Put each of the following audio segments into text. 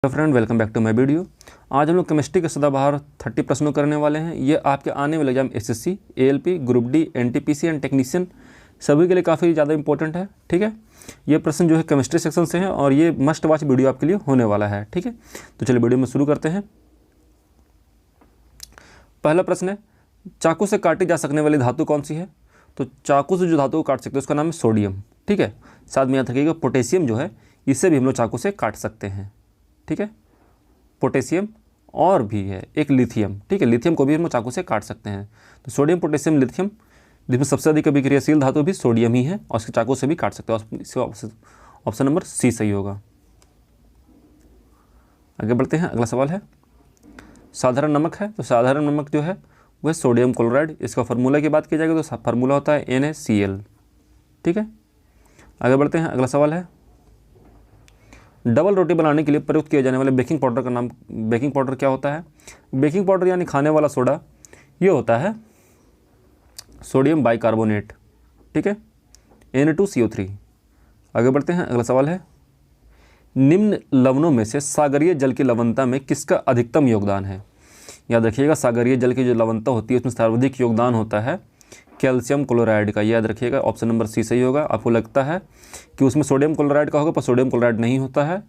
Hello friend, welcome back to my video. आज हम लोग केमिस्ट्री के सदाबहार 30 प्रश्नों करने वाले हैं। ये आपके आने वाले exam SSC, ALP, group D, NTPC and technician सभी के लिए काफ़ी ज़्यादा इंपॉर्टेंट है। ठीक है, ये प्रश्न जो है केमिस्ट्री सेक्शन से है और ये मस्ट वॉच वीडियो आपके लिए होने वाला है। ठीक है, तो चलिए वीडियो में शुरू करते हैं। पहला प्रश्न है, चाकू से काटी जा सकने वाली धातु कौन सी है? तो चाकू से जो धातु को काट सकते हैं उसका नाम है सोडियम। ठीक है, साथ में याद रखिएगा पोटेशियम जो है इसे भी हम लोग चाकू से काट सकते हैं। ठीक है, पोटेशियम और भी है एक लिथियम। ठीक है, लिथियम को भी हम चाकू से काट सकते हैं। तो सोडियम, पोटेशियम, लिथियम, जिसमें सबसे अधिक अभिक्रियाशील धातु भी सोडियम ही है और इसके चाकू से भी काट सकते हैं। ऑप्शन नंबर सी सही होगा। आगे बढ़ते हैं। अगला सवाल है, साधारण नमक है तो साधारण नमक जो है वह सोडियम क्लोराइड। इसका फार्मूला की बात की जाएगी तो फार्मूला होता है NaCl। ठीक है, आगे बढ़ते हैं। अगला सवाल है, डबल रोटी बनाने के लिए प्रयुक्त किए जाने वाले बेकिंग पाउडर का नाम, बेकिंग पाउडर क्या होता है? बेकिंग पाउडर यानी खाने वाला सोडा, ये होता है सोडियम बाइकार्बोनेट। ठीक है, Na2CO3। आगे बढ़ते हैं। अगला सवाल है, निम्न लवणों में से सागरीय जल की लवणता में किसका अधिकतम योगदान है? याद रखिएगा, सागरीय जल की जो लवणता होती है उसमें सर्वाधिक योगदान होता है कैल्शियम क्लोराइड का। याद रखिएगा, ऑप्शन नंबर सी सही होगा। आपको लगता है कि उसमें सोडियम क्लोराइड का होगा, पर सोडियम क्लोराइड नहीं होता है,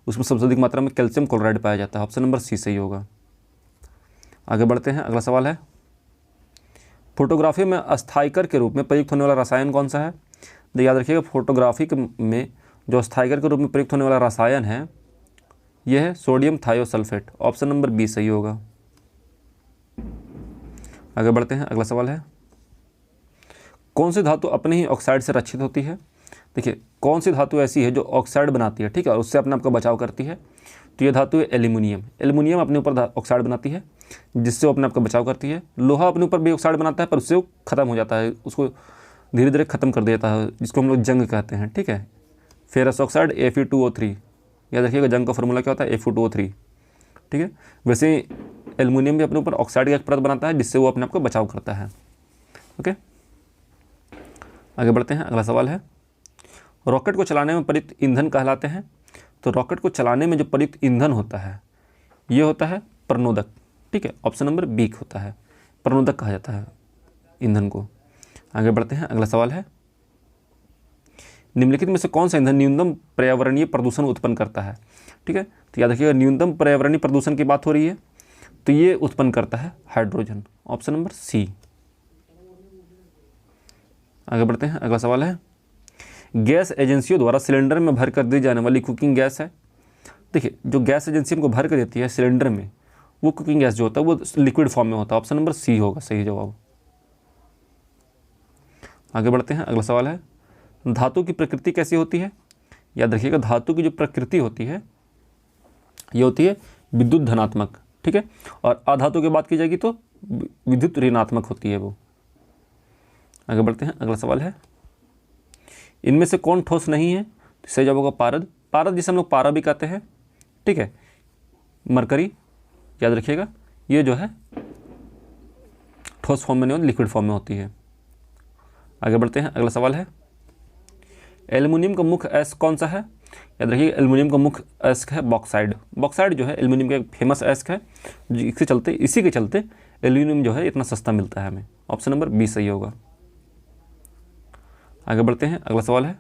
उसमें सबसे अधिक मात्रा में कैल्शियम क्लोराइड पाया जाता है। ऑप्शन नंबर सी सही होगा। आगे बढ़ते हैं। अगला सवाल है, फोटोग्राफी में अस्थायीकर के रूप में प्रयुक्त होने वाला रसायन कौन सा है? तो याद रखिएगा, फोटोग्राफी में जो अस्थायीकर के रूप में प्रयुक्त होने वाला रसायन है यह है sodium thiosulphate. Option number B सही होगा। आगे बढ़ते हैं। अगला सवाल है, कौन सी धातु अपने ही ऑक्साइड से रक्षित होती है? देखिए, कौन सी धातु ऐसी है जो ऑक्साइड बनाती है, ठीक है, और उससे अपने आप का बचाव करती है? तो ये धातु है एल्यूमिनियम। एल्यूमिनियम अपने ऊपर ऑक्साइड बनाती है जिससे वो अपने आप का बचाव करती है। लोहा अपने ऊपर भी ऑक्साइड बनाता है पर उससे वो खत्म हो जाता है, उसको धीरे धीरे खत्म कर देता है, जिसको हम लोग जंग कहते हैं। ठीक है, फेरस ऑक्साइड Fe2O3। याद रखिएगा, जंग का फॉर्मूला क्या होता है? Fe2O3। ठीक है, वैसे एल्यूमिनियम भी अपने ऊपर ऑक्साइड का एक परत बनाता है जिससे वो अपने आप का बचाव करता है। ओके, आगे बढ़ते हैं। अगला सवाल है, रॉकेट को चलाने में प्रयुक्त ईंधन कहलाते हैं? तो रॉकेट को चलाने में जो प्रयुक्त ईंधन होता है ये होता है प्रणोदक। ठीक है, ऑप्शन नंबर बी होता है, प्रणोदक कहा जाता है ईंधन को। आगे बढ़ते हैं। अगला सवाल है, निम्नलिखित में से कौन सा ईंधन न्यूनतम पर्यावरणीय प्रदूषण उत्पन्न करता है? ठीक है, तो याद रखिएगा, न्यूनतम पर्यावरणीय प्रदूषण की बात हो रही है तो ये उत्पन्न करता है हाइड्रोजन। Option number C. आगे बढ़ते हैं। अगला सवाल है, गैस एजेंसियों द्वारा सिलेंडर में भर कर दी जाने वाली कुकिंग गैस है? देखिए, जो गैस एजेंसी हमको भर कर देती है सिलेंडर में, वो कुकिंग गैस जो होता है वो लिक्विड फॉर्म में होता है। ऑप्शन नंबर सी होगा सही जवाब। आगे बढ़ते हैं। अगला सवाल है, धातु की प्रकृति कैसी होती है? याद रखिएगा, धातु की जो प्रकृति होती है ये होती है विद्युत धनात्मक। ठीक है, और अधातु की बात की जाएगी तो विद्युत ऋणात्मक होती है वो। आगे बढ़ते हैं। अगला सवाल है, इनमें से कौन ठोस नहीं है? तो सही जवाब होगा पारद। पारद जिसे हम लोग पारा भी कहते हैं। ठीक है, मरकरी, याद रखिएगा, ये जो है ठोस फॉर्म में नहीं होती, लिक्विड फॉर्म में होती है। आगे बढ़ते हैं। अगला सवाल है, एल्युमिनियम का मुख्य अयस्क कौन सा है? याद रखिए, एल्युमिनियम का मुख्य अयस्क है बॉक्साइड। बॉक्साइड जो है एल्युमिनियम का एक फेमस अयस्क है, इसी के चलते एल्युमिनियम जो है इतना सस्ता मिलता है हमें। ऑप्शन नंबर बी सही होगा। आगे बढ़ते हैं। अगला सवाल है,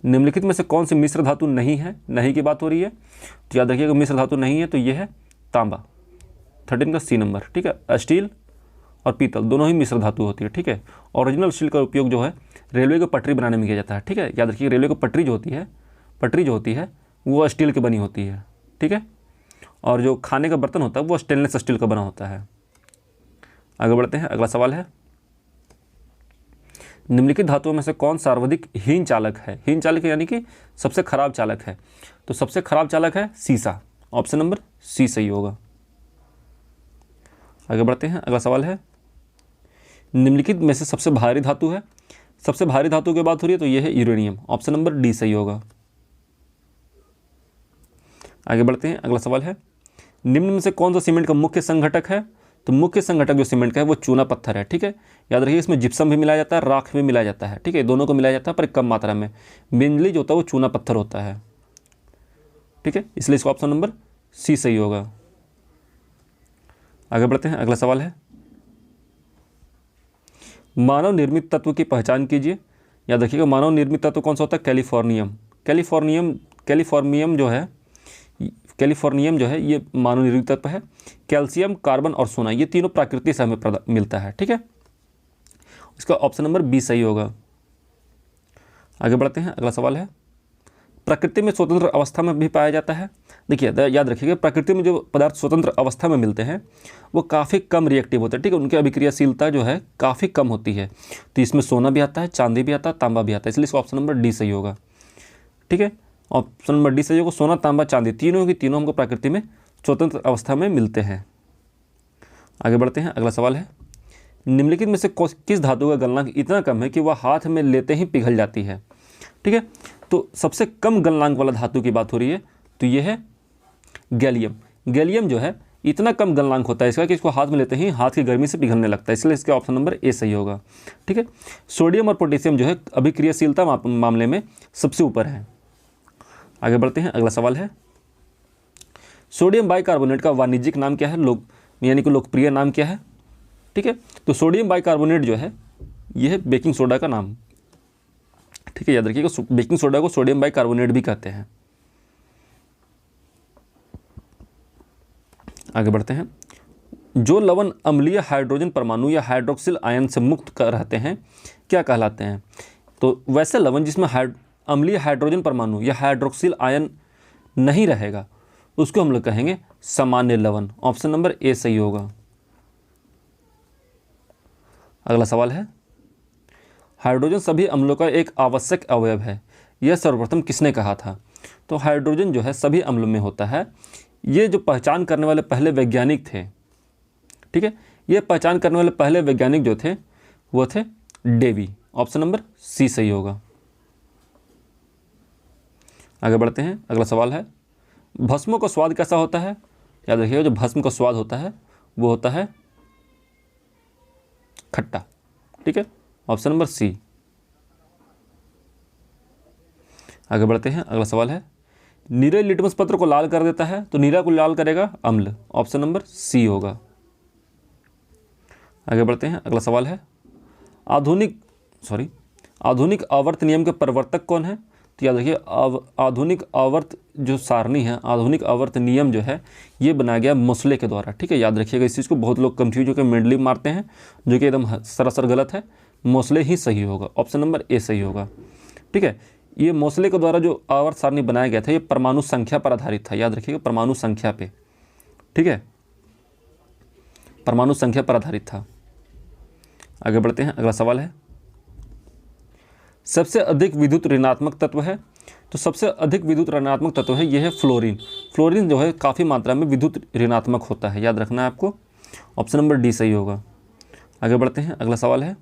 निम्नलिखित में से कौन सी मिश्र धातु नहीं है? नहीं की बात हो रही है तो याद रखिएगा, मिश्र धातु नहीं है तो ये है तांबा। 13 का सी नंबर। ठीक है, स्टील और पीतल दोनों ही मिश्र धातु होती है। ठीक है, ओरिजिनल स्टील का उपयोग जो है रेलवे को पटरी बनाने में किया जाता है। ठीक है, याद रखिए, रेलवे को पटरी जो होती है वो स्टील की बनी होती है। ठीक है, और जो खाने का बर्तन होता है वो स्टेनलेस स्टील का बना होता है। आगे बढ़ते हैं। अगला सवाल है, निम्नलिखित धातुओं में से कौन सर्वाधिक हीन चालक है? हीन चालक यानी कि सबसे खराब चालक है, तो सबसे खराब चालक है सीसा। ऑप्शन नंबर सी सही होगा। आगे बढ़ते हैं। अगला सवाल है, निम्नलिखित में से सबसे भारी धातु है? सबसे भारी धातु की बात हो रही है तो यह है यूरेनियम। ऑप्शन नंबर डी सही होगा। आगे बढ़ते हैं। अगला सवाल है, निम्न में से कौन सा सीमेंट का मुख्य संघटक है? तो मुख्य संघटक जो सीमेंट का है वो चूना पत्थर है। ठीक है, याद रखिए, इसमें जिप्सम भी मिलाया जाता है, राख भी मिलाया जाता है। ठीक है, दोनों को मिलाया जाता है पर कम मात्रा में। मेनली जो होता है वो चूना पत्थर होता है। ठीक है, इसलिए इसको ऑप्शन नंबर सी सही होगा। आगे बढ़ते हैं, अगला सवाल है, मानव निर्मित तत्व की पहचान कीजिए। याद रखिएगा, मानव निर्मित तत्व कौन सा होता है? कैलिफोर्नियम। कैलिफोर्नियम जो है ये मानव निर्मित तत्व है। कैल्शियम, कार्बन और सोना, ये तीनों प्रकृति से हमें मिलता है। ठीक है, इसका ऑप्शन नंबर बी सही होगा। आगे बढ़ते हैं, अगला सवाल है, प्रकृति में स्वतंत्र अवस्था में भी पाया जाता है। देखिए याद रखिएगा, प्रकृति में जो पदार्थ स्वतंत्र अवस्था में मिलते हैं वो काफ़ी कम रिएक्टिव होते हैं। ठीक है, उनकी अभिक्रियाशीलता जो है काफ़ी कम होती है। तो इसमें सोना भी आता है, चांदी भी आता है, तांबा भी आता है, इसलिए इसका ऑप्शन नंबर डी सही होगा। ठीक है, ऑप्शन नंबर डी सही होगा। सोना, तांबा, चांदी तीनों की तीनों हमको प्रकृति में स्वतंत्र अवस्था में मिलते हैं। आगे बढ़ते हैं, अगला सवाल है, निम्नलिखित में से किस धातु का गलनांक इतना कम है कि वह हाथ में लेते ही पिघल जाती है? ठीक है, तो सबसे कम गलनांक वाला धातु की बात हो रही है, तो ये है गैलियम। गैलियम जो है इतना कम गलनांक होता है इसका कि इसको हाथ में लेते ही हाथ की गर्मी से पिघलने लगता है, इसलिए इसका ऑप्शन नंबर ए सही होगा। ठीक है, सोडियम और पोटेशियम जो है अभिक्रियाशीलता मामले में सबसे ऊपर है। आगे बढ़ते हैं, अगला सवाल है, सोडियम बाइकार्बोनेट का वाणिज्यिक नाम क्या है? यानी कि लोकप्रिय नाम क्या है? ठीक है, तो सोडियम बाइकार्बोनेट जो है यह है बेकिंग सोडा का नाम। ठीक है, याद रखिएगा, बेकिंग सोडा को सोडियम बाइकार्बोनेट भी कहते हैं। आगे बढ़ते हैं, जो लवण अम्लीय हाइड्रोजन परमाणु या हाइड्रोक्सिल आयन से मुक्त कर रहते हैं क्या कहलाते हैं? तो वैसे लवण जिसमें अम्लीय हाइड्रोजन परमाणु या हाइड्रोक्सिल आयन नहीं रहेगा उसको हम लोग कहेंगे सामान्य लवण। ऑप्शन नंबर ए सही होगा। अगला सवाल है, हाइड्रोजन सभी अम्लों का एक आवश्यक अवयव है, यह सर्वप्रथम किसने कहा था? तो हाइड्रोजन जो है सभी अम्लों में होता है। ये जो पहचान करने वाले पहले वैज्ञानिक थे, ठीक है, ये पहचान करने वाले पहले वैज्ञानिक जो थे वो थे डेवी। ऑप्शन नंबर सी सही होगा। आगे बढ़ते हैं, अगला सवाल है, भस्मों का स्वाद कैसा होता है? याद रखिएगा, जो भस्म का स्वाद होता है वो होता है खट्टा। ठीक है, ऑप्शन नंबर सी। आगे बढ़ते हैं, अगला सवाल है, नीरे लिटमस पत्र को लाल कर देता है, तो नीरा को लाल करेगा अम्ल। ऑप्शन नंबर सी होगा। आगे बढ़ते हैं, अगला सवाल है, आधुनिक आवर्त नियम के प्रवर्तक कौन है? तो याद रखिए, आधुनिक आवर्त जो सारणी है, आधुनिक आवर्त नियम जो है ये बनाया गया मोसले के द्वारा। ठीक है, याद रखिएगा, इस चीज़ को बहुत लोग कंफ्यूज होकर मेंडली मारते हैं, जो कि एकदम सरासर गलत है। मोसले ही सही होगा, ऑप्शन नंबर ए सही होगा। ठीक है, ये मोसले के द्वारा जो आवर्त सारणी बनाया गया था ये परमाणु संख्या पर आधारित था। याद रखिएगा, परमाणु संख्या पे। ठीक है, परमाणु संख्या पर आधारित था। आगे बढ़ते हैं, अगला सवाल है, सबसे अधिक विद्युत ऋणात्मक तत्व है? तो सबसे अधिक विद्युत ऋणात्मक तत्व है यह है फ्लोरीन। फ्लोरीन जो है काफ़ी मात्रा में विद्युत ऋणात्मक होता है, याद रखना है आपको। ऑप्शन नंबर डी सही होगा। आगे बढ़ते हैं, अगला सवाल है,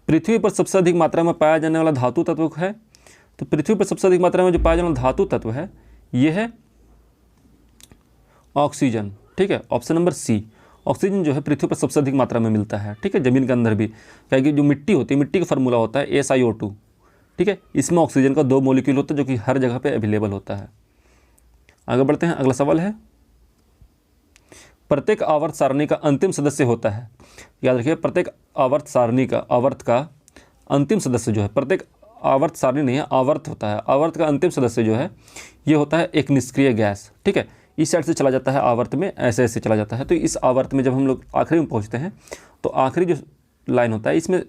पृथ्वी पर सबसे अधिक मात्रा में पाया जाने वाला धातु तत्व है? तो पृथ्वी पर सबसे अधिक मात्रा में जो पाया जाने वाला धातु तत्व है यह है ऑक्सीजन। ठीक है, ऑप्शन नंबर सी। ऑक्सीजन जो है पृथ्वी पर सबसे अधिक मात्रा में मिलता है। ठीक है, जमीन के अंदर भी, क्योंकि जो मिट्टी होती है, मिट्टी का फार्मूला होता है SiO2। ठीक है, इसमें ऑक्सीजन का 2 मॉलिक्यूल होता है जो कि हर जगह पे अवेलेबल होता है। आगे बढ़ते हैं, अगला सवाल है, प्रत्येक आवर्त सारणी का अंतिम सदस्य होता है? याद रखिए, प्रत्येक आवर्त सारणी का आवर्त का अंतिम सदस्य जो है, प्रत्येक आवर्त सारणी नहीं है, आवर्त होता है, आवर्त का अंतिम सदस्य जो है ये होता है एक निष्क्रिय गैस। ठीक है, इस साइड से चला जाता है आवर्त में, ऐसे ऐसे चला जाता है। तो इस आवर्त में जब हम लोग आखिरी में पहुंचते हैं तो आखिरी जो लाइन होता है इसमें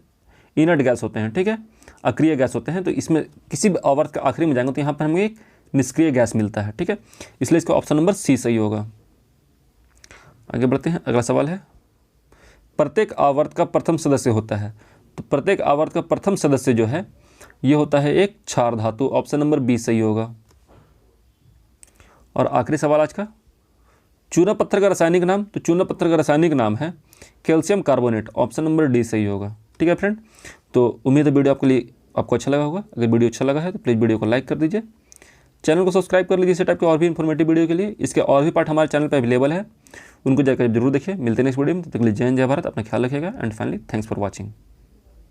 इनर्ट गैस होते हैं। ठीक है, अक्रिय गैस होते हैं। तो इसमें किसी भी आवर्त के आखिरी में जाएंगे तो यहाँ पर हमें एक निष्क्रिय गैस मिलता है। ठीक है, इसलिए इसका ऑप्शन नंबर सी सही होगा। आगे बढ़ते हैं, अगला सवाल है, प्रत्येक आवर्त का प्रथम सदस्य होता है? तो प्रत्येक आवर्त का प्रथम सदस्य जो है ये होता है एक क्षार धातु। ऑप्शन नंबर बी सही होगा। और आखिरी सवाल आज का, चूना पत्थर का रासायनिक नाम? तो चूना पत्थर का रासायनिक नाम है calcium carbonate. Option number D सही होगा। ठीक है फ्रेंड, तो उम्मीद है वीडियो आपको अच्छा लगा होगा। अगर वीडियो अच्छा लगा है तो प्लीज़ वीडियो को लाइक कर दीजिए, चैनल को सब्सक्राइब कर लीजिए इसी टाइप के और भी इन्फॉर्मेटिव वीडियो के लिए। इसके और भी पार्ट हमारे चैनल पर अवेलेबल है, उनको जाकर जरूर देखिए। मिलते हैं नेक्स्ट वीडियो में, तब तक के लिए जय हिंद, जय भारत, अपना ख्याल रखिएगा and finally thanks for watching.